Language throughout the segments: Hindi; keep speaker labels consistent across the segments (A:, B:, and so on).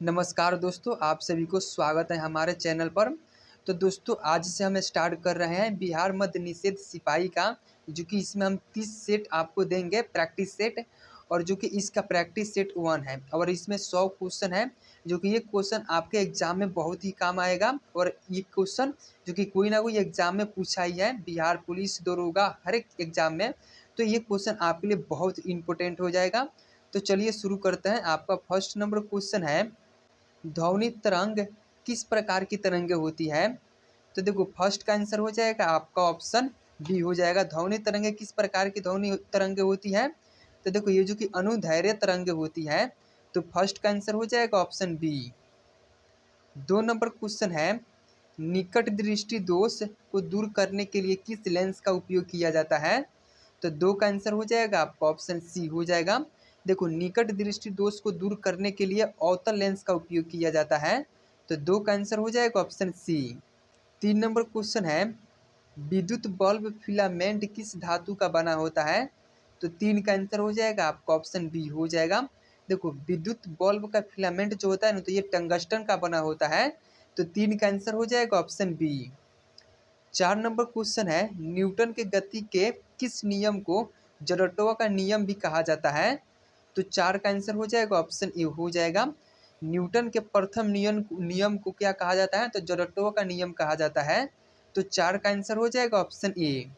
A: नमस्कार दोस्तों, आप सभी को स्वागत है हमारे चैनल पर। तो दोस्तों आज से हम स्टार्ट कर रहे हैं बिहार मद्य निषेध सिपाही का, जो कि इसमें हम 30 सेट आपको देंगे प्रैक्टिस सेट, और जो कि इसका प्रैक्टिस सेट 1 है और इसमें 100 क्वेश्चन है, जो कि ये क्वेश्चन आपके एग्जाम में बहुत ही काम आएगा। और ये क्वेश्चन जो कि कोई ना कोई एग्जाम में पूछा ही है, बिहार पुलिस, दरोगा, हर एक एग्जाम में। तो ये क्वेश्चन आपके लिए बहुत इंपॉर्टेंट हो जाएगा। तो चलिए शुरू करते हैं। आपका फर्स्ट नंबर क्वेश्चन है, ध्वनि तरंग किस प्रकार की तरंगे होती है? तो देखो फर्स्ट का आंसर हो जाएगा आपका ऑप्शन बी हो जाएगा। ध्वनि तरंगे किस प्रकार की ध्वनि तरंगे होती है? तो देखो ये जो कि अनुदैर्घ्य तरंगे होती है, तो फर्स्ट का आंसर हो जाएगा ऑप्शन बी। 2 नंबर क्वेश्चन है, निकट दृष्टि दोष को दूर करने के लिए किस लेंस का उपयोग किया जाता है? तो 2 का आंसर हो जाएगा आपका ऑप्शन सी हो जाएगा। देखो निकट दृष्टि दोष को दूर करने के लिए अवतल लेंस का उपयोग किया जाता है, तो 2 का आंसर हो जाएगा ऑप्शन सी। 3 नंबर क्वेश्चन है, विद्युत बल्ब फिलामेंट किस धातु का बना होता है? तो 3 का आंसर हो जाएगा आपका ऑप्शन बी हो जाएगा। देखो विद्युत बल्ब का फिलामेंट जो होता है ना, तो ये टंगस्टन का बना होता है, तो 3 का आंसर हो जाएगा ऑप्शन बी। 4 नंबर क्वेश्चन है, न्यूटन के गति के किस नियम को जड़त्व का नियम भी कहा जाता है? तो 4 का आंसर हो जाएगा ऑप्शन ए हो जाएगा। न्यूटन के प्रथम नियम को क्या कहा जाता है? तो जड़त्व का नियम कहा जाता है, तो 4 का आंसर हो जाएगा ऑप्शन ए।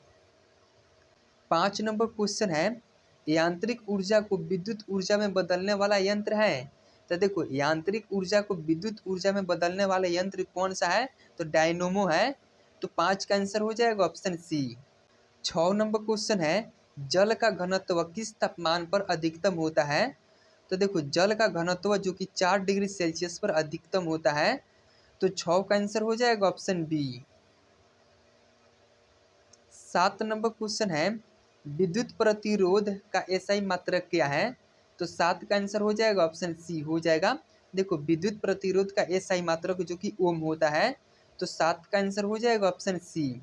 A: 5 नंबर क्वेश्चन है, यांत्रिक ऊर्जा को विद्युत ऊर्जा में बदलने वाला यंत्र है? तो देखो यांत्रिक ऊर्जा को विद्युत ऊर्जा में बदलने वाला यंत्र कौन सा है? तो डायनोमो है, तो 5 का आंसर हो जाएगा ऑप्शन सी। 6 नंबर क्वेश्चन है, जल का घनत्व किस तापमान पर अधिकतम होता है? तो देखो जल का घनत्व जो कि 4 डिग्री सेल्सियस पर अधिकतम होता है, तो 6 का आंसर हो जाएगा ऑप्शन बी। 7 नंबर क्वेश्चन है, विद्युत प्रतिरोध का एसआई मात्रक क्या है? तो 7 का आंसर हो जाएगा ऑप्शन सी हो जाएगा। देखो विद्युत प्रतिरोध का एसआई मात्रक जो कि ओम होता है, तो 7 का आंसर हो जाएगा ऑप्शन सी।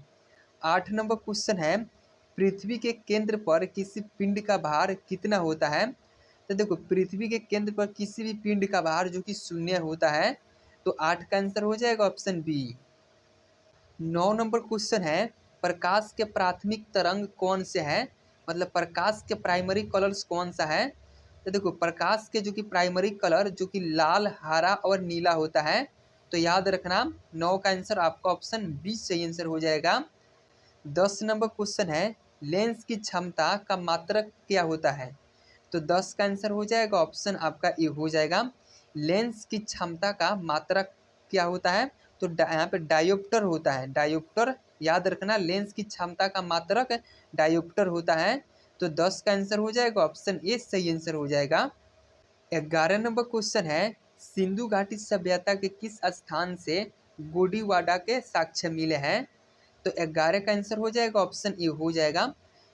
A: 8 नंबर क्वेश्चन है, पृथ्वी के केंद्र पर किसी पिंड का भार कितना होता है? तो देखो पृथ्वी के केंद्र पर किसी भी पिंड का भार जो कि 0 होता है, तो 8 का आंसर हो जाएगा ऑप्शन बी। 9 नंबर क्वेश्चन है, प्रकाश के प्राथमिक तरंग कौन से हैं? मतलब प्रकाश के प्राइमरी कलर्स कौन सा है? तो देखो प्रकाश के जो कि प्राइमरी कलर जो कि लाल, हरा और नीला होता है, तो याद रखना 9 का आंसर आपका ऑप्शन बी सही आंसर हो जाएगा। 10 नंबर क्वेश्चन है, लेंस की क्षमता का मात्रक क्या होता है? तो 10 का आंसर हो जाएगा ऑप्शन आपका ए हो जाएगा। लेंस की क्षमता का मात्रक क्या होता है? तो यहाँ पे डायोप्टर होता है, डायोप्टर याद रखना, लेंस की क्षमता का मात्रक डायोप्टर होता है, तो 10 का आंसर हो जाएगा ऑप्शन ए सही आंसर हो जाएगा। 11 नंबर क्वेश्चन है, सिंधु घाटी सभ्यता के किस स्थान से गोडीवाडा के साक्ष्य मिले हैं? तो 11 का आंसर हो जाएगा ऑप्शन ए हो जाएगा।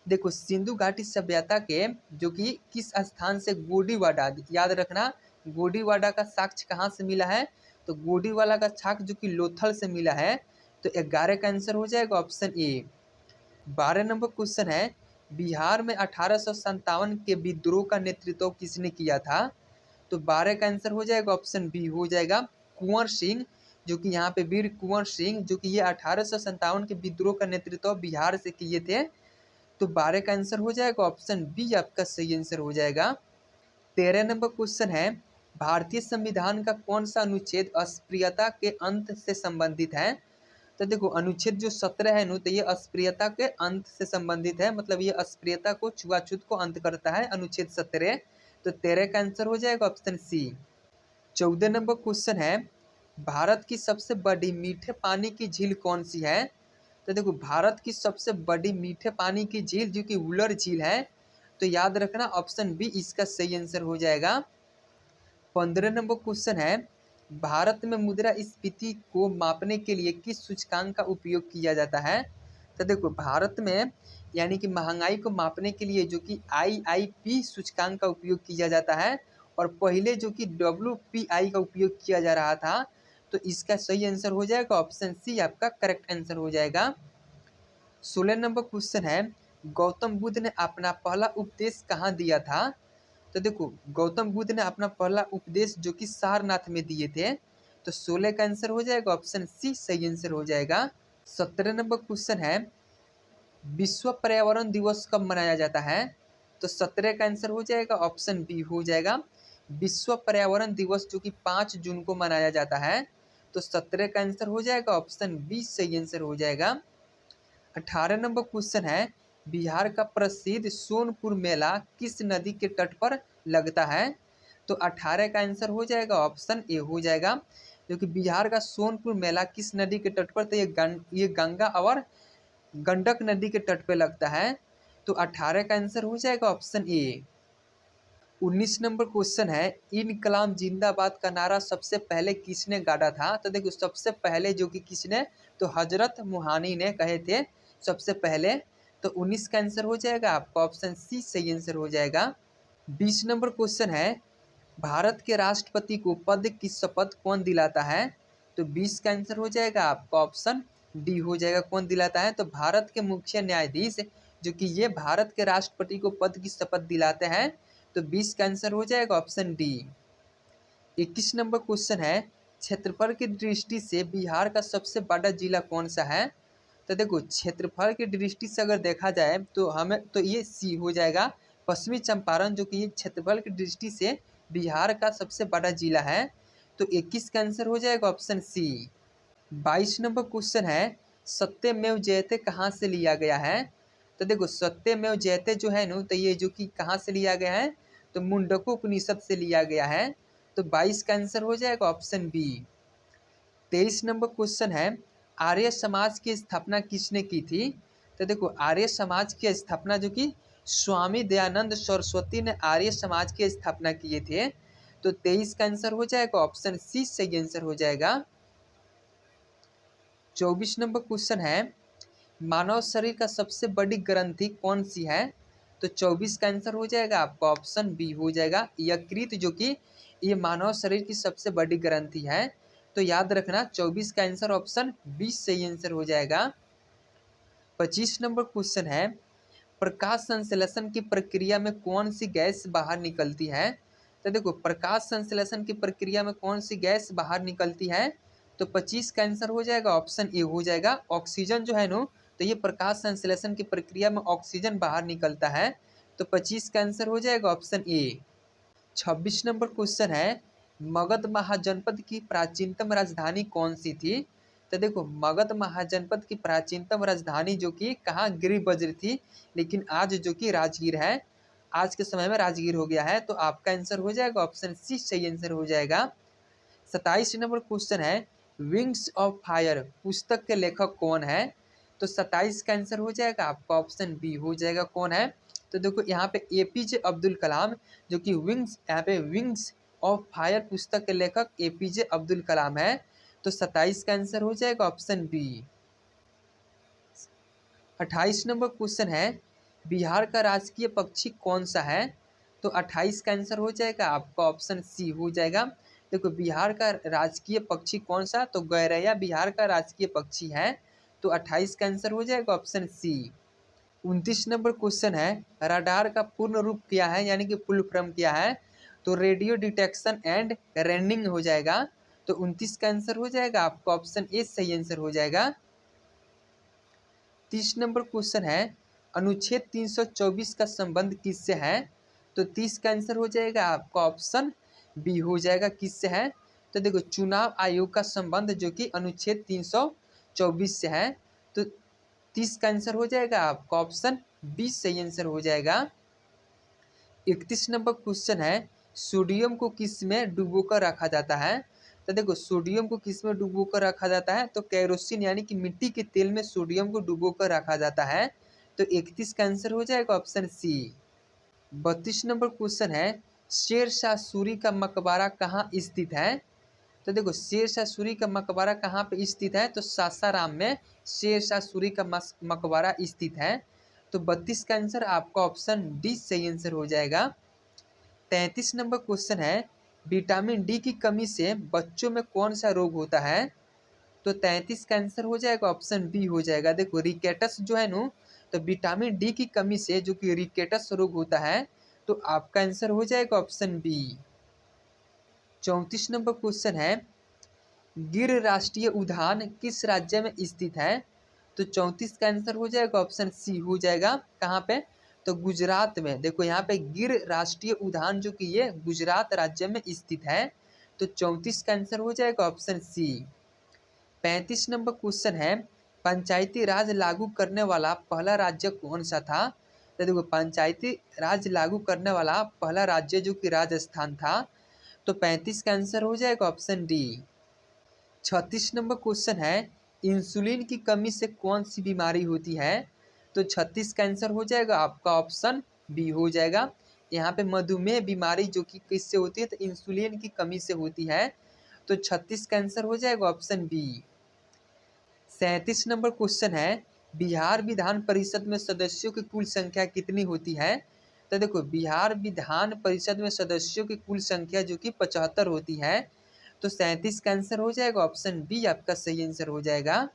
A: देखो सिंधु घाटी सभ्यता के जो कि किस स्थान से गोडीवाडा, याद रखना गोडीवाडा का साक्ष्य कहाँ से मिला है? तो गोडीवाला का साक्ष्य जो कि लोथल से मिला है, तो 11 का आंसर हो जाएगा ऑप्शन ए। 12 नंबर क्वेश्चन है, बिहार में 1857 के विद्रोह का नेतृत्व किसने किया था? तो 12 का आंसर हो जाएगा ऑप्शन बी हो जाएगा, कुंवर सिंह, जो कि यहाँ पे वीर कुंवर सिंह जो कि ये 1857 के विद्रोह का नेतृत्व बिहार से किए थे, तो 12 का आंसर हो जाएगा ऑप्शन बी आपका सही आंसर हो जाएगा। 13 नंबर क्वेश्चन है, भारतीय संविधान का कौन सा अनुच्छेद अस्पृश्यता के अंत से संबंधित है? तो देखो अनुच्छेद जो 17 है नु, तो ये अस्पृश्यता के अंत से संबंधित है, मतलब ये अस्पृश्यता को, छुआछूत को अंत करता है अनुच्छेद 17, तो 13 का आंसर हो जाएगा ऑप्शन सी। 14 नंबर क्वेश्चन है, भारत की सबसे बड़ी मीठे पानी की झील कौन सी है? तो देखो भारत की सबसे बड़ी मीठे पानी की झील जो कि वुलर झील है, तो याद रखना ऑप्शन बी इसका सही आंसर हो जाएगा। 15 नंबर क्वेश्चन है, भारत में मुद्रास्फीति को मापने के लिए किस सूचकांक का उपयोग किया जाता है? तो देखो भारत में यानी कि महंगाई को मापने के लिए जो कि IIP सूचकांक का उपयोग किया जाता है, और पहले जो कि WPI का उपयोग किया जा रहा था, तो इसका सही आंसर हो जाएगा ऑप्शन सी आपका करेक्ट आंसर हो जाएगा। 16 नंबर क्वेश्चन है, गौतम बुद्ध ने अपना पहला उपदेश कहाँ दिया था? तो देखो गौतम बुद्ध ने अपना पहला उपदेश जो कि सारनाथ में दिए थे, तो 16 का आंसर हो जाएगा ऑप्शन सी सही आंसर हो जाएगा। 17 नंबर क्वेश्चन है विश्व पर्यावरण दिवस कब मनाया जाता है, तो 17 का आंसर हो जाएगा ऑप्शन बी हो जाएगा। विश्व पर्यावरण दिवस जो कि 5 जून को मनाया जाता है, तो 17 का आंसर हो जाएगा ऑप्शन बी सही आंसर हो जाएगा। 18 नंबर क्वेश्चन है बिहार का प्रसिद्ध सोनपुर मेला किस नदी के तट पर लगता है, तो 18 का आंसर हो जाएगा ऑप्शन ए हो जाएगा। जो कि बिहार का सोनपुर मेला किस नदी के तट पर, तो ये गंगा और गंडक नदी के तट पे लगता है, तो 18 का आंसर हो जाएगा ऑप्शन ए। 19 नंबर क्वेश्चन है इनकलाब जिंदाबाद का नारा सबसे पहले किसने गाड़ा था, तो देखो सबसे पहले जो कि किसने, तो हजरत मोहानी ने कहे थे सबसे पहले, तो 19 का आंसर हो जाएगा आपका ऑप्शन सी सही आंसर हो जाएगा। 20 नंबर क्वेश्चन है भारत के राष्ट्रपति को पद की शपथ कौन दिलाता है, तो 20 का आंसर हो जाएगा आपका ऑप्शन डी हो जाएगा। कौन दिलाता है, तो भारत के मुख्य न्यायाधीश जो कि ये भारत के राष्ट्रपति को पद की शपथ दिलाते हैं, तो 20 का आंसर हो जाएगा ऑप्शन डी। 21 नंबर क्वेश्चन है क्षेत्रफल की दृष्टि से बिहार का सबसे बड़ा जिला कौन सा है, तो देखो क्षेत्रफल की दृष्टि से अगर देखा जाए तो हमें तो ये सी हो जाएगा पश्चिमी चंपारण, जो कि ये क्षेत्रफल की दृष्टि से बिहार का सबसे बड़ा जिला है, तो 21 का आंसर हो जाएगा ऑप्शन सी। 22 नंबर क्वेश्चन है सत्यमेव जयते कहाँ से लिया गया है, तो देखो सत्यमेव जयते जो है ना, तो ये जो कि कहाँ से लिया गया है, तो मुंडको उपनिषद से लिया गया है, तो 22 का आंसर हो जाएगा ऑप्शन बी। 23 नंबर क्वेश्चन है आर्य समाज की स्थापना किसने की थी, तो देखो आर्य समाज की स्थापना जो कि स्वामी दयानंद सरस्वती ने आर्य समाज की स्थापना किए थे, तो 23 का आंसर हो जाएगा ऑप्शन सी सही आंसर हो जाएगा। 24 नंबर क्वेश्चन है मानव शरीर का सबसे बड़ी ग्रंथि कौन सी है, तो 24 का आंसर हो जाएगा आपका ऑप्शन बी हो जाएगा यकृत, जो कि ये मानव शरीर की सबसे बड़ी ग्रंथि है, तो याद रखना 24 का आंसर ऑप्शन 20 सही आंसर हो जाएगा। 25 नंबर क्वेश्चन है प्रकाश संश्लेषण की प्रक्रिया में कौन सी गैस बाहर निकलती है, तो देखो प्रकाश संश्लेषण की प्रक्रिया में कौन सी गैस बाहर निकलती है, तो 25 का आंसर हो जाएगा ऑप्शन ए हो जाएगा ऑक्सीजन जो है नो, तो ये प्रकाश संश्लेषण की प्रक्रिया में ऑक्सीजन बाहर निकलता है, तो 25 का आंसर हो जाएगा ऑप्शन ए। 26 नंबर क्वेश्चन है मगध महाजनपद की प्राचीनतम राजधानी कौन सी थी, तो देखो मगध महाजनपद की प्राचीनतम राजधानी जो कि कहाँ गिरिबज्र थी, लेकिन आज जो कि राजगीर है, आज के समय में राजगीर हो गया है, तो आपका आंसर हो जाएगा ऑप्शन सी सही आंसर हो जाएगा। 27 नंबर क्वेश्चन है विंग्स ऑफ फायर पुस्तक के लेखक कौन है, तो 27 का आंसर हो जाएगा आपका ऑप्शन बी हो जाएगा कौन है, तो देखो यहाँ पे एपीजे अब्दुल कलाम जो कि विंग्स, यहाँ पे विंग्स ऑफ फायर पुस्तक के लेखक एपीजे अब्दुल कलाम है, तो 27 का आंसर हो जाएगा ऑप्शन बी। 28 नंबर क्वेश्चन है बिहार का राजकीय पक्षी कौन सा है, तो 28 का आंसर हो जाएगा आपका ऑप्शन सी हो जाएगा। देखो बिहार का राजकीय पक्षी कौन सा, तो गौरैया बिहार का राजकीय पक्षी है, तो 28 का आंसर हो जाएगा ऑप्शन सी। 29 नंबर क्वेश्चन है रडार का पूर्ण रूप क्या है, यानी कि फुल फॉर्म क्या है, तो रेडियो डिटेक्शन एंड रेंडिंग हो जाएगा, तो 29 का आंसर हो जाएगा आपका ऑप्शन ए सही आंसर हो जाएगा। 30 नंबर क्वेश्चन है अनुच्छेद 324 का संबंध किससे है, तो 30 का आंसर हो जाएगा आपका ऑप्शन बी हो जाएगा किससे है, तो देखो चुनाव आयोग का संबंध जो कि अनुच्छेद 324 से है, तो 30 का आंसर हो जाएगा आपका ऑप्शन बी सही आंसर हो जाएगा। 31 नंबर क्वेश्चन है सोडियम को किस में डुबोकर रखा जाता है, तो देखो सोडियम को किस में डुबोकर रखा जाता है, तो केरोसिन यानी कि मिट्टी के तेल में सोडियम को डुबोकर रखा जाता है, तो 31 का आंसर हो जाएगा ऑप्शन सी। 32 नंबर क्वेश्चन है शेर शाह सूरी का मकबरा कहाँ स्थित है, तो देखो शेर शाह सूरी का मकबरा कहाँ पे स्थित है, तो सासाराम में शेर शाह सूरी का मकबरा स्थित है, तो 32 का आंसर आपका ऑप्शन डी सही आंसर हो जाएगा। 33 नंबर क्वेश्चन है विटामिन डी की कमी से बच्चों में कौन सा रोग होता है, तो 33 का आंसर हो जाएगा ऑप्शन बी हो जाएगा। देखो रिकेटस जो है नो, तो विटामिन डी की कमी से जो कि रिकेटस रोग होता है, तो आपका आंसर हो जाएगा ऑप्शन बी। 34 नंबर क्वेश्चन है, गिर राष्ट्रीय उद्यान किस राज्य में स्थित है? तो 34 का आंसर हो जाएगा ऑप्शन सी हो जाएगा। कहाँ पे? तो गुजरात में। देखो यहाँ पे गिर राष्ट्रीय उद्यान जो कि ये गुजरात राज्य में स्थित है। तो 34 का आंसर हो जाएगा ऑप्शन सी। 35 नंबर क्वेश्चन है, पंचायती राज लागू करने वाला पहला राज्य कौन सा था? तो देखो पंचायती राज लागू करने वाला पहला राज्य जो कि राजस्थान था। तो 35 का आंसर हो जाएगा ऑप्शन डी। 36 नंबर क्वेश्चन है, इंसुलिन की कमी से कौन सी बीमारी होती है? तो 36 का आंसर हो जाएगा आपका ऑप्शन बी हो जाएगा। यहाँ पे मधुमेह बीमारी जो कि किससे होती है? तो इंसुलिन की कमी से होती है। तो 36 का आंसर हो जाएगा ऑप्शन बी। 37 नंबर क्वेश्चन है, बिहार विधान परिषद में सदस्यों की कुल संख्या कितनी होती है? तो देखो बिहार विधान परिषद में सदस्यों की कुल संख्या जो कि 75 होती है। तो 37 का आंसर हो जाएगा ऑप्शन बी आपका सही आंसर हो जाएगा।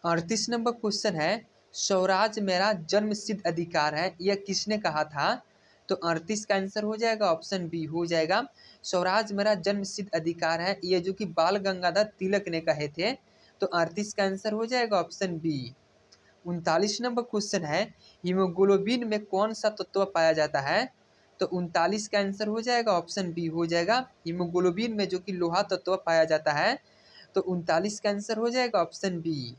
A: 38 नंबर क्वेश्चन है, स्वराज मेरा जन्मसिद्ध अधिकार है, यह किसने कहा था? तो 38 का आंसर हो जाएगा ऑप्शन बी हो जाएगा। स्वराज मेरा जन्मसिद्ध अधिकार है, ये जो कि बाल गंगाधर तिलक ने कहे थे। तो 38 का आंसर हो जाएगा ऑप्शन बी। 39 नंबर क्वेश्चन है, हीमोग्लोबिन में कौन सा तत्व पाया जाता है? तो 39 का आंसर हो जाएगा ऑप्शन बी हो जाएगा। हीमोग्लोबिन में जो कि लोहा तत्व पाया जाता है। तो 39 का आंसर हो जाएगा ऑप्शन बी।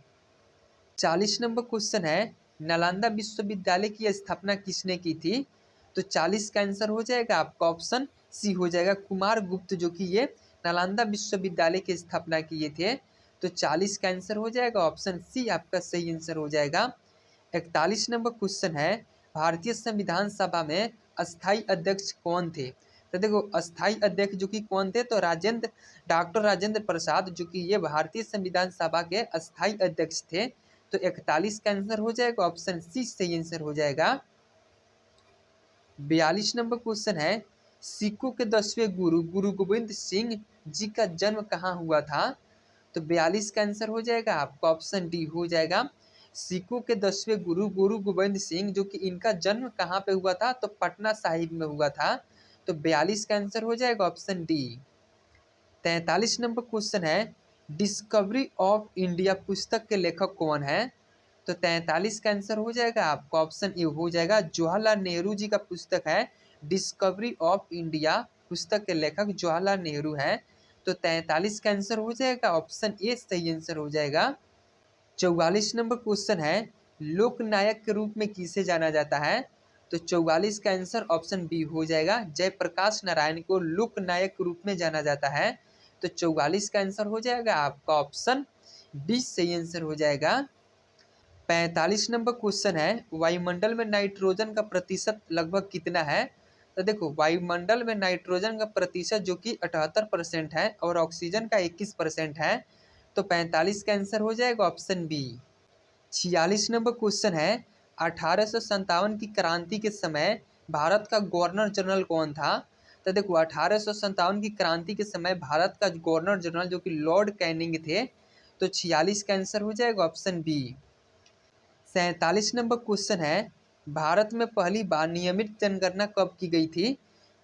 A: 40 नंबर क्वेश्चन है, नालंदा विश्वविद्यालय की स्थापना किसने की थी? तो 40 का आंसर हो जाएगा आपका ऑप्शन सी हो जाएगा। कुमार गुप्त जो कि ये नालंदा विश्वविद्यालय की स्थापना किए थे। तो 40 का आंसर हो जाएगा ऑप्शन सी आपका सही आंसर हो जाएगा। 41 नंबर क्वेश्चन है, भारतीय संविधान सभा में अस्थाई अध्यक्ष कौन थे? तो देखो अस्थाई अध्यक्ष जो कि कौन थे? तो डॉक्टर राजेंद्र प्रसाद जो कि ये भारतीय संविधान सभा के अस्थाई अध्यक्ष थे। तो 41 का आंसर हो जाएगा ऑप्शन सी सही आंसर हो जाएगा। 42 नंबर क्वेश्चन है, सिखों के 10वें गुरु गुरु गोविंद सिंह जी का जन्म कहाँ हुआ था? तो 42 का आंसर हो जाएगा आपका ऑप्शन डी हो जाएगा। सिखों के 10वें गुरु गुरु गोविंद सिंह जो कि इनका जन्म कहाँ पे हुआ था? तो पटना साहिब में हुआ था। तो 42 का आंसर हो जाएगा ऑप्शन डी। 43 नंबर क्वेश्चन है, डिस्कवरी ऑफ इंडिया पुस्तक के लेखक कौन है? तो 43 का आंसर हो जाएगा आपका ऑप्शन ए हो जाएगा। जवाहरलाल नेहरू जी का पुस्तक है डिस्कवरी ऑफ इंडिया, पुस्तक के लेखक जवाहरलाल नेहरू है। तो 43 का आंसर हो जाएगा ऑप्शन ए सही आंसर हो जाएगा। 44 नंबर क्वेश्चन है, लोकनायक के रूप में किसे जाना जाता है? तो 44 का आंसर ऑप्शन बी हो जाएगा। जयप्रकाश नारायण को लोकनायक के रूप में जाना जाता है। तो 44 का आंसर हो जाएगा आपका ऑप्शन बी सही आंसर हो जाएगा। 45 नंबर क्वेश्चन है, वायुमंडल में नाइट्रोजन का प्रतिशत लगभग कितना है? तो देखो वायुमंडल में नाइट्रोजन का प्रतिशत जो कि 78% है और ऑक्सीजन का 21% है। तो 45 का आंसर हो जाएगा ऑप्शन बी। 46 नंबर क्वेश्चन है, 1857 की क्रांति के समय भारत का गवर्नर जनरल कौन था? तो देखो 1857 की क्रांति के समय भारत का गवर्नर जनरल जो कि लॉर्ड कैनिंग थे। तो 46 का आंसर हो जाएगा ऑप्शन बी। 47 नंबर क्वेश्चन है, भारत में पहली बार नियमित जनगणना कब की गई थी?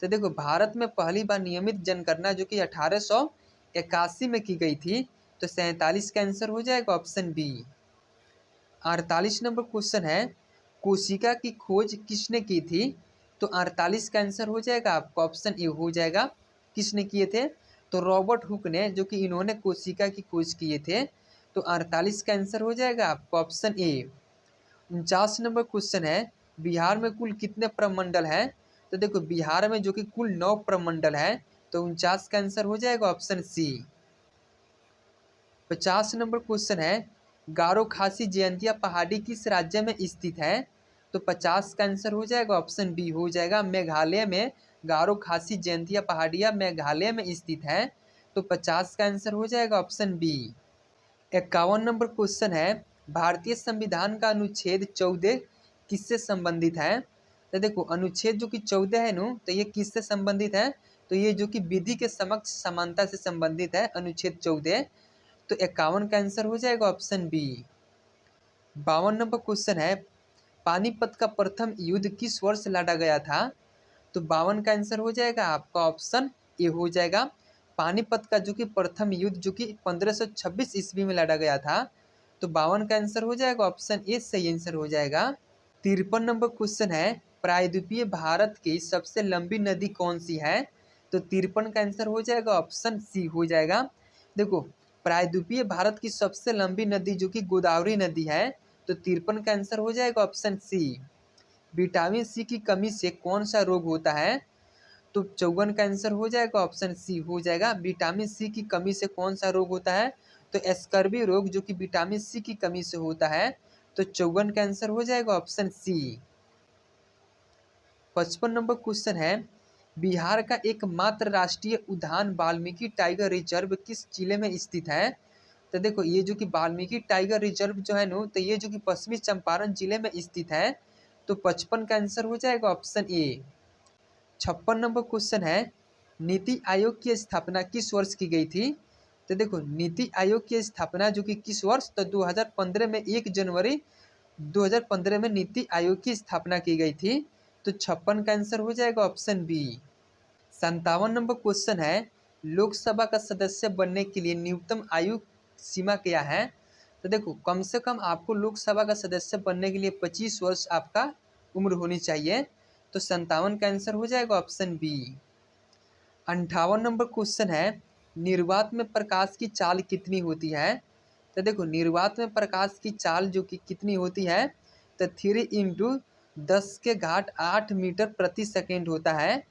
A: तो देखो भारत में पहली बार नियमित जनगणना जो कि 1881 में की गई थी। तो 47 का आंसर हो जाएगा ऑप्शन बी। 48 नंबर क्वेश्चन है, कोशिका की खोज किसने की थी? तो 48 का आंसर हो जाएगा आपका ऑप्शन ए हो जाएगा। किसने किए थे? तो रॉबर्ट हुक ने, जो कि इन्होंने कोशिका की खोज किए थे। तो 48 का आंसर हो जाएगा आपका ऑप्शन ए। 49 नंबर क्वेश्चन है, बिहार में कुल कितने प्रमंडल हैं? तो देखो बिहार में जो कि कुल 9 प्रमंडल हैं। तो 49 का आंसर हो जाएगा ऑप्शन सी। 50 नंबर क्वेश्चन है, गारो खासी जयंतिया पहाड़ी किस राज्य में स्थित है? तो 50 का आंसर हो जाएगा ऑप्शन बी हो जाएगा। मेघालय में गारो खासी जयंतिया पहाड़ियाँ मेघालय में स्थित है। तो 50 का आंसर हो जाएगा ऑप्शन बी। 51 नंबर क्वेश्चन है, भारतीय संविधान का अनुच्छेद 14 किससे संबंधित है? तो देखो अनुच्छेद जो कि 14 है नु, तो ये किससे संबंधित है? तो ये जो कि विधि के समक्ष समानता से संबंधित है अनुच्छेद 14। तो 51 का आंसर हो जाएगा ऑप्शन बी। 52 नंबर क्वेश्चन है, पानीपत का प्रथम युद्ध किस वर्ष लड़ा गया था? तो 52 का आंसर हो जाएगा आपका ऑप्शन ए हो जाएगा। पानीपत का जो कि प्रथम युद्ध जो कि 1526 ईस्वी में लड़ा गया था, तो 52 का आंसर हो जाएगा ऑप्शन ए सही आंसर हो जाएगा। 53 नंबर क्वेश्चन है, प्रायद्वीपीय भारत की सबसे लंबी नदी कौन सी है? तो 53 का आंसर हो जाएगा ऑप्शन सी हो जाएगा। देखो, प्रायद्वीपीय भारत की सबसे लंबी नदी जो कि गोदावरी नदी है, तो 53 का आंसर हो जाएगा ऑप्शन सी। विटामिन सी की कमी से कौन सा रोग होता है? तो 54 का आंसर हो जाएगा ऑप्शन सी हो जाएगा। विटामिन सी की कमी से कौन सा रोग होता है? तो स्कर्वी रोग जो कि विटामिन सी की कमी से होता है, तो 54 का आंसर हो जाएगा ऑप्शन सी। 55 नंबर क्वेश्चन है, बिहार का एकमात्र राष्ट्रीय उद्यान वाल्मीकि टाइगर रिजर्व किस जिले में स्थित है? तो देखो, ये जो कि वाल्मीकि टाइगर रिजर्व जो है नो, तो ये जो कि पश्चिमी चंपारण जिले में स्थित है, तो 55 का आंसर हो जाएगा ऑप्शन ए। 56 नंबर क्वेश्चन है, नीति आयोग की स्थापना किस वर्ष की गई थी? तो देखो, नीति आयोग की स्थापना जो कि किस वर्ष, तो 2015 में 1 जनवरी 2015 में नीति आयोग की स्थापना की गई थी, तो 56 का आंसर हो जाएगा ऑप्शन बी। 57 नंबर क्वेश्चन है, लोकसभा का सदस्य बनने के लिए न्यूनतम आयु सीमा क्या है? तो देखो, कम से कम आपको लोकसभा का सदस्य बनने के लिए 25 वर्ष आपका उम्र होनी चाहिए, तो 57 का आंसर हो जाएगा ऑप्शन बी। 58 नंबर क्वेश्चन है, निर्वात में प्रकाश की चाल कितनी होती है? तो देखो, निर्वात में प्रकाश की चाल जो कि कितनी होती है, तो 3 इंटू 10⁸ मीटर प्रति सेकेंड होता है,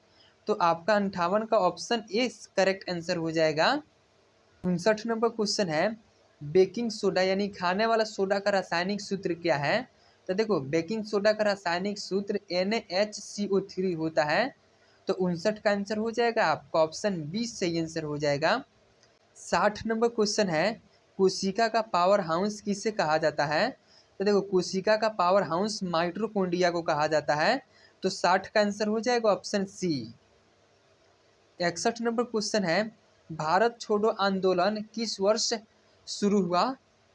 A: तो आपका 58 का ऑप्शन ए करेक्ट आंसर हो जाएगा। 59 नंबर क्वेश्चन है, बेकिंग सोडा यानी खाने वाला सोडा का रासायनिक सूत्र क्या है? तो देखो, बेकिंग सोडा का रासायनिक सूत्र NaHCO3 होता है, तो 59 का आंसर हो जाएगा आपका ऑप्शन बी सही आंसर हो जाएगा। 60 नंबर क्वेश्चन है, कोशिका का पावर हाउस किसे कहा जाता है? तो देखो, कोशिका का पावर हाउस माइटोकॉन्ड्रिया को कहा जाता है, तो 60 का आंसर हो जाएगा ऑप्शन सी। 61 नंबर क्वेश्चन है, भारत छोड़ो आंदोलन किस वर्ष शुरू हुआ?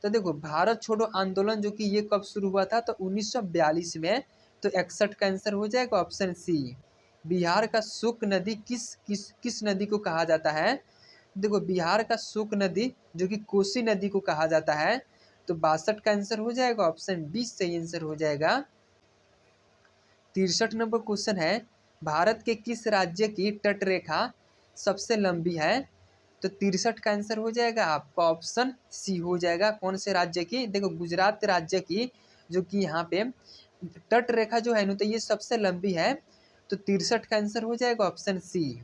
A: तो देखो, भारत छोड़ो आंदोलन जो कि ये कब शुरू हुआ था, तो 1942 में, तो 61 का आंसर हो जाएगा ऑप्शन सी। बिहार का शुक नदी किस नदी को कहा जाता है? देखो, बिहार का शुक नदी जो कि कोसी नदी को कहा जाता है, तो 62 का आंसर हो जाएगा ऑप्शन बी सही आंसर हो जाएगा। 63 नंबर क्वेश्चन है, भारत के किस राज्य की तटरेखा सबसे लंबी है? तो 63 का आंसर हो जाएगा आपका ऑप्शन सी हो जाएगा। कौन से राज्य की? देखो, गुजरात राज्य की जो कि यहाँ पे तट रेखा जो है ना, तो ये सबसे लंबी है, तो 63 का आंसर हो जाएगा ऑप्शन सी।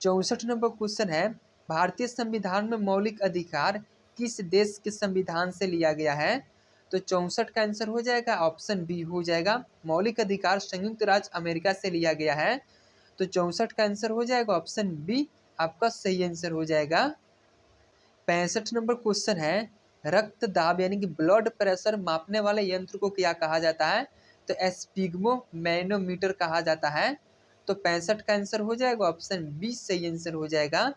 A: 64 नंबर क्वेश्चन है, भारतीय संविधान में मौलिक अधिकार किस देश के संविधान से लिया गया है? तो 64 का आंसर हो जाएगा ऑप्शन बी हो जाएगा। मौलिक अधिकार संयुक्त राज्य अमेरिका से लिया गया है, तो 64 का आंसर हो जाएगा ऑप्शन बी आपका सही आंसर हो जाएगा। 65 नंबर क्वेश्चन है, रक्त दाब यानी कि ब्लड प्रेशर मापने वाले यंत्र को क्या कहा जाता है? तो एस्पिग्मोमैनोमीटर कहा जाता है, तो 65 का आंसर हो जाएगा ऑप्शन बी सही आंसर हो जाएगा।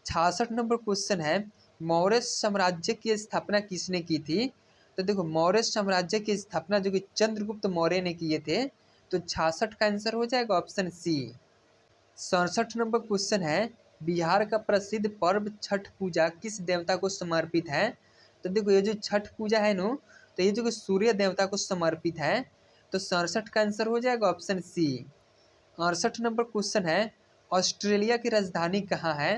A: 66 नंबर क्वेश्चन है, मौर्य साम्राज्य की स्थापना किसने की थी? तो देखो, मौर्य साम्राज्य की स्थापना जो कि चंद्रगुप्त मौर्य ने किए थे, तो 66 का आंसर हो जाएगा ऑप्शन सी। 67 नंबर क्वेश्चन है, बिहार का प्रसिद्ध पर्व छठ पूजा किस देवता को समर्पित है? तो देखो, ये जो छठ पूजा है नो, तो ये जो कि सूर्य देवता को समर्पित है, तो 67 का आंसर हो जाएगा ऑप्शन सी। 68 नंबर क्वेश्चन है, ऑस्ट्रेलिया की राजधानी कहाँ है?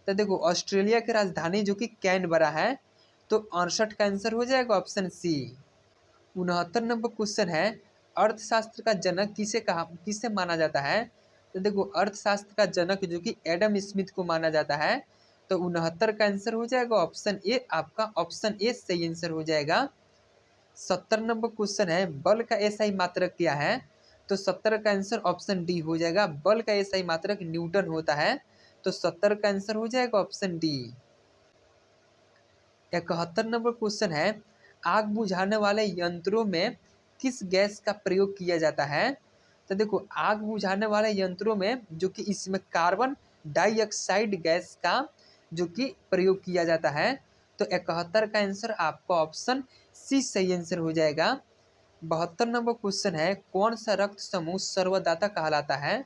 A: तो देखो, ऑस्ट्रेलिया की राजधानी जो कि कैनबरा है, तो 68 का आंसर हो जाएगा ऑप्शन सी। 69 नंबर क्वेश्चन है, अर्थशास्त्र का जनक किसे माना जाता है? तो देखो, अर्थशास्त्र का जनक जो कि एडम स्मिथ को माना जाता है, तो 69 का आंसर हो जाएगा ऑप्शन ए आपका ऑप्शन ए सही आंसर हो जाएगा। 70 नंबर क्वेश्चन है, बल का एसआई मात्रक क्या है? तो 70 का आंसर ऑप्शन डी हो जाएगा। बल का एसआई मात्रक न्यूटन होता है, तो 70 का आंसर हो जाएगा ऑप्शन डी। 71 नंबर क्वेश्चन है, आग बुझाने वाले यंत्रों में किस गैस का प्रयोग किया जाता है? तो देखो, आग बुझाने वाले यंत्रों में जो कि इसमें कार्बन डाइऑक्साइड गैस का जो कि प्रयोग किया जाता है, तो 71 का आंसर आपका ऑप्शन सी सही आंसर हो जाएगा। 72 नंबर क्वेश्चन है, कौन सा रक्त समूह सर्वदाता कहलाता है?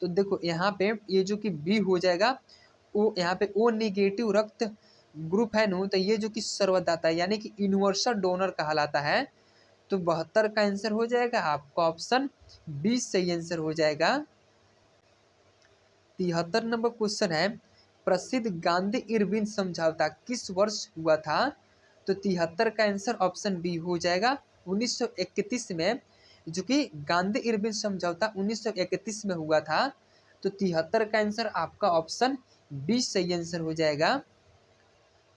A: तो देखो यहाँ पे ये जो कि बी हो जाएगा, वो यहाँ पे ओ निगेटिव रक्त ग्रुप है नु, तो ये जो कि सर्वदाता यानी कि यूनिवर्सल डोनर कहलाता है। तो 72 का आंसर हो जाएगा आपका ऑप्शन बी सही आंसर हो जाएगा। 73 नंबर क्वेश्चन है, प्रसिद्ध गांधी इरविन समझौता किस वर्ष हुआ था? तो 73 का आंसर ऑप्शन बी हो जाएगा 1931 में, जो कि गांधी इरविन समझौता 1931 में हुआ था। तो 73 का आंसर आपका ऑप्शन बी सही आंसर हो जाएगा।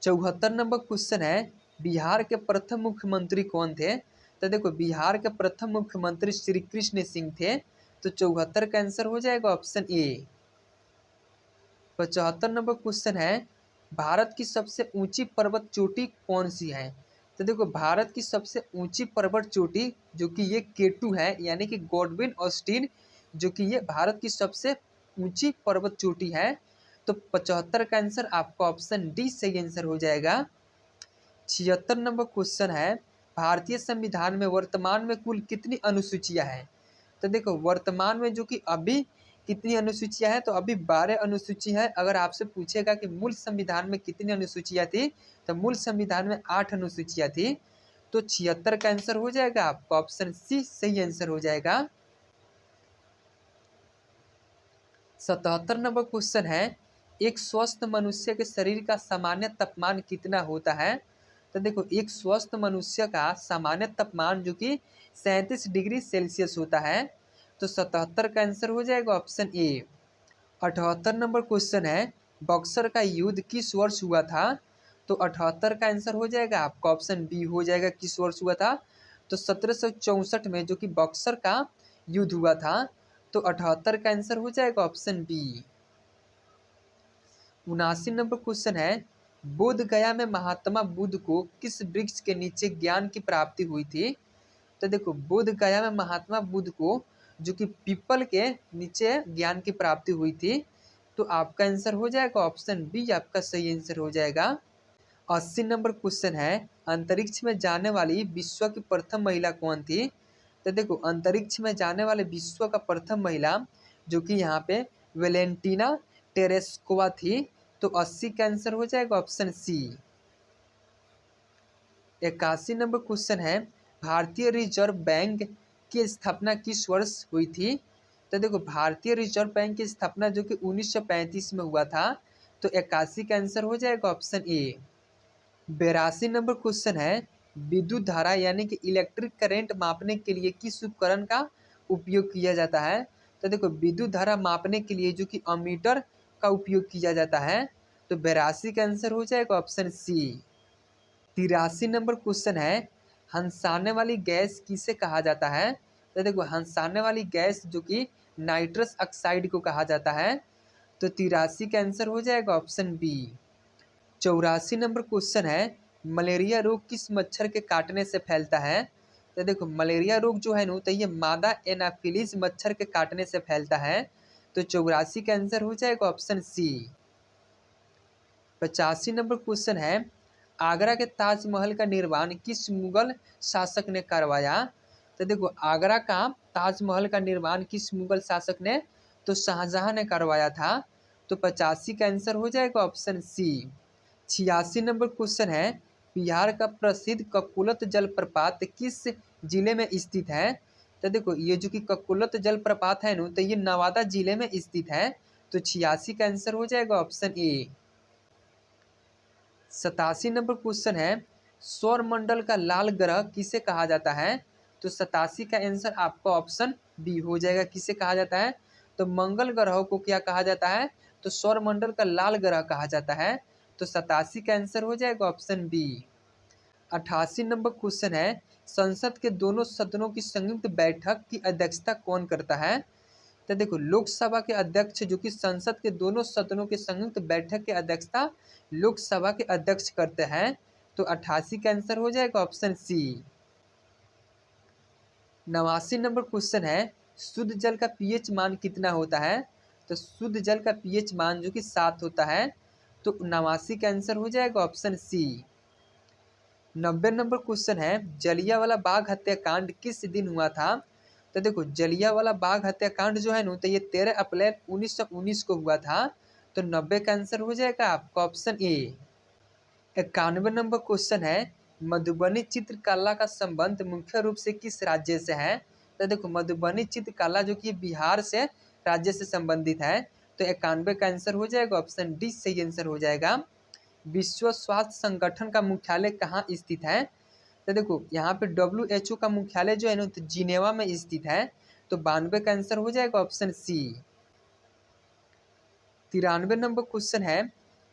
A: 74 नंबर क्वेश्चन है, बिहार के प्रथम मुख्यमंत्री कौन थे? तो देखो बिहार के प्रथम मुख्यमंत्री श्री कृष्ण सिंह थे। तो 74 का आंसर हो जाएगा ऑप्शन ए। 75 नंबर क्वेश्चन है, भारत की सबसे ऊंची पर्वत चोटी कौन सी है? तो देखो भारत की सबसे ऊंची पर्वत चोटी जो कि ये केटू है, यानी कि गॉडविन ऑस्टिन, जो कि ये भारत की सबसे ऊंची पर्वत चोटी है। तो 75 का आंसर आपका ऑप्शन डी सही आंसर हो जाएगा। 76 नंबर क्वेश्चन है, भारतीय संविधान में वर्तमान में कुल कितनी अनुसूचियां हैं? तो देखो वर्तमान में जो कि अभी कितनी अनुसूचियां हैं, तो अभी 12 अनुसूची है। अगर आपसे पूछेगा कि मूल संविधान में कितनी अनुसूचियां थी, तो मूल संविधान में 8 अनुसूचियां थी। तो 76 का आंसर हो जाएगा आपका ऑप्शन सी सही आंसर हो जाएगा। 77 नंबर क्वेश्चन है, एक स्वस्थ मनुष्य के शरीर का सामान्य तापमान कितना होता है? तो देखो एक स्वस्थ मनुष्य का सामान्य तापमान जो कि 37 डिग्री सेल्सियस होता है। तो 77 का आंसर हो जाएगा ऑप्शन ए। 78 नंबर क्वेश्चन है, बक्सर का युद्ध किस वर्ष हुआ था? तो 78 का आंसर हो जाएगा आपका ऑप्शन बी हो जाएगा, किस वर्ष हुआ था? तो 1764 में जो कि बक्सर का युद्ध हुआ था। तो 78 का आंसर हो जाएगा ऑप्शन बी। 79 नंबर क्वेश्चन है, बोध गया में महात्मा बुद्ध को किस वृक्ष के नीचे ज्ञान की प्राप्ति हुई थी? तो देखो बोध गया में महात्मा बुद्ध को जो कि पीपल के नीचे ज्ञान की प्राप्ति हुई थी। तो आपका आंसर हो जाएगा ऑप्शन बी, आपका सही आंसर हो जाएगा। 80 नंबर क्वेश्चन है, अंतरिक्ष में जाने वाली विश्व की प्रथम महिला कौन थी? तो देखो अंतरिक्ष में जाने वाले विश्व का प्रथम महिला जो कि यहाँ पे वेलेंटीना टेरेस्कोवा थी। तो 80 का आंसर हो जाएगा ऑप्शन सी। 81 नंबर क्वेश्चन है, भारतीय रिजर्व बैंक की स्थापना किस वर्ष हुई थी? तो देखो भारतीय रिजर्व बैंक की स्थापना जो कि 1935 में हुआ था। तो 81 का आंसर हो जाएगा ऑप्शन ए। 82 नंबर क्वेश्चन है, विद्युत धारा यानी कि इलेक्ट्रिक करंट मापने के लिए किस उपकरण का उपयोग किया जाता है? तो देखो विद्युत धारा मापने के लिए जो कि अमीटर का उपयोग किया जाता है। तो 82 का आंसर हो जाएगा ऑप्शन सी। 83 नंबर क्वेश्चन है, हंसाने वाली गैस किसे कहा जाता है? तो देखो हंसाने वाली गैस जो कि नाइट्रस ऑक्साइड को कहा जाता है। तो 83 का आंसर हो जाएगा ऑप्शन बी। 84 नंबर क्वेश्चन है, मलेरिया रोग किस मच्छर के काटने से फैलता है? तो देखो मलेरिया रोग जो है ना, तो ये मादा एनाफिलीज मच्छर के काटने से फैलता है। तो 84 का आंसर हो जाएगा ऑप्शन सी। 85 नंबर क्वेश्चन है, आगरा के ताजमहल का निर्माण किस मुगल शासक ने करवाया? तो देखो आगरा का ताजमहल का निर्माण किस मुगल शासक ने? तो शाहजहां ने करवाया था। तो 85 का आंसर हो जाएगा ऑप्शन सी। 86 नंबर क्वेश्चन है, बिहार का प्रसिद्ध ककुलत जलप्रपात किस जिले में स्थित है? तो देखो ये जो कि ककुलत जलप्रपात है ना, तो ये नवादा जिले में स्थित है। तो 86 का आंसर हो जाएगा ऑप्शन ए। 87 नंबर क्वेश्चन है, सौर मंडल का लाल ग्रह किसे कहा जाता है? तो 87 का आंसर आपका ऑप्शन बी हो जाएगा, किसे कहा जाता है? तो मंगल ग्रह को क्या कहा जाता है? तो सौर मंडल का लाल ग्रह कहा जाता है। तो 87 का आंसर हो जाएगा ऑप्शन बी। 88 नंबर क्वेश्चन है, संसद के दोनों सदनों की संयुक्त बैठक की अध्यक्षता कौन करता है? तो देखो लोकसभा के अध्यक्ष जो कि संसद के दोनों सदनों के संयुक्त बैठक की अध्यक्षता लोकसभा के अध्यक्ष करते हैं। तो 88 का आंसर हो जाएगा ऑप्शन सी। 89 नंबर क्वेश्चन है, शुद्ध जल का पीएच मान कितना होता है? तो शुद्ध जल का पीएच मान जो कि 7 होता है। तो 89 का आंसर हो जाएगा ऑप्शन सी। 90 नंबर क्वेश्चन है, जलियांवाला बाग हत्याकांड किस दिन हुआ था? तो देखो जलियांवाला बाग हत्याकांड जो है ना, तो ये 13 अप्रैल 1919 को हुआ था। तो 90 का आंसर हो जाएगा आपका ऑप्शन ए। 91 नंबर क्वेश्चन है, मधुबनी चित्रकला का संबंध मुख्य रूप से किस राज्य से है? तो देखो मधुबनी चित्रकला जो कि बिहार से राज्य से संबंधित है। तो 91 का आंसर हो जाएगा ऑप्शन डी सही आंसर हो जाएगा। विश्व स्वास्थ्य संगठन का मुख्यालय कहाँ स्थित है? तो देखो यहाँ पे WHO का मुख्यालय जो है ना, तो जिनेवा में स्थित है। तो 92 का आंसर हो जाएगा ऑप्शन सी। 93 नंबर क्वेश्चन है,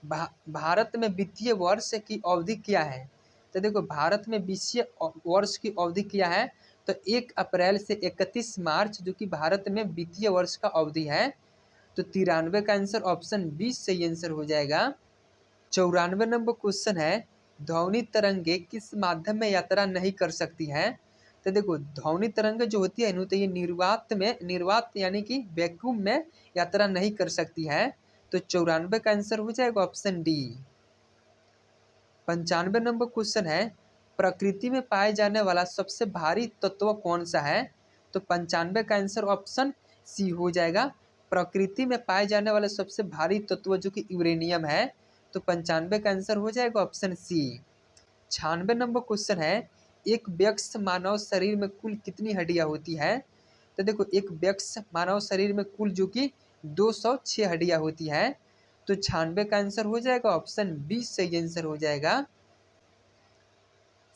A: भारत में वित्तीय वर्ष की अवधि क्या है? तो देखो भारत में वित्तीय वर्ष की अवधि क्या है? तो 1 अप्रैल से 31 मार्च जो कि भारत में वित्तीय वर्ष का अवधि है। तो 93 का आंसर ऑप्शन बी सही आंसर हो जाएगा। 94 नंबर क्वेश्चन है, ध्वनि तरंगे किस माध्यम में यात्रा नहीं कर सकती हैं? तो देखो ध्वनि तरंग जो होती है ना, तो ये निर्वात यानी कि वैक्यूम में यात्रा नहीं कर सकती है। तो 94 का आंसर हो जाएगा ऑप्शन डी। 95 नंबर क्वेश्चन है, प्रकृति में पाए जाने वाला सबसे भारी तत्व कौन सा है? तो 95 का आंसर ऑप्शन सी हो जाएगा। प्रकृति में पाए जाने वाला सबसे भारी तत्व जो कि यूरेनियम है। तो 95 का आंसर हो जाएगा ऑप्शन सी। 96 नंबर क्वेश्चन है, एक वयस्क मानव शरीर में कुल कितनी हड्डियां होती है? तो देखो एक वयस्क मानव शरीर में कुल जो कि 206 हड्डियां होती हैं। तो 96 का आंसर हो जाएगा ऑप्शन बी सही आंसर हो जाएगा।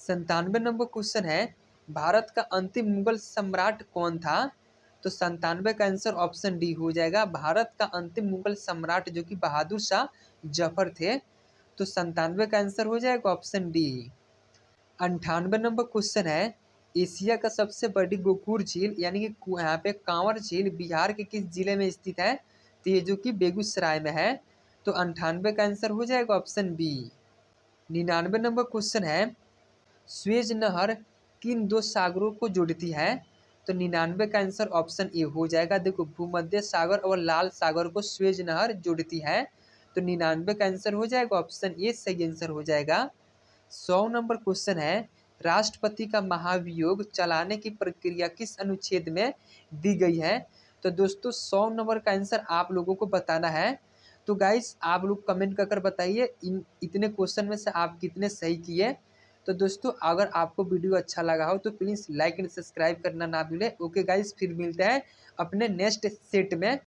A: 97 नंबर क्वेश्चन है, भारत का अंतिम मुगल सम्राट कौन था? तो 97 का आंसर ऑप्शन डी हो जाएगा। भारत का अंतिम मुगल सम्राट जो कि बहादुर शाह जफर थे। तो 97 का आंसर हो जाएगा ऑप्शन डी। 98 नंबर क्वेश्चन है, एशिया का सबसे बड़ी गोकुर झील यानी कि यहाँ पे कांवर झील बिहार के किस जिले में स्थित है? तो ये जो कि बेगूसराय में है। तो 98 का आंसर हो जाएगा ऑप्शन बी। 99 नंबर क्वेश्चन है, स्वेज नहर किन दो सागरों को जोड़ती है? तो 99 का आंसर ऑप्शन ए हो जाएगा। देखो भूमध्य सागर और लाल सागर को स्वेज नहर जोड़ती है। तो 99 का आंसर हो जाएगा ऑप्शन ए सही आंसर हो जाएगा। 100 नंबर क्वेश्चन है, राष्ट्रपति का महाभियोग चलाने की प्रक्रिया किस अनुच्छेद में दी गई है? तो दोस्तों 100 नंबर का आंसर आप लोगों को बताना है। तो गाइस आप लोग कमेंट कर बताइए इन इतने क्वेश्चन में से आप कितने सही किए। तो दोस्तों अगर आपको वीडियो अच्छा लगा हो तो प्लीज़ लाइक एंड सब्सक्राइब करना ना भूलें। ओके गाइस, फिर मिलते हैं अपने नेक्स्ट सेट में।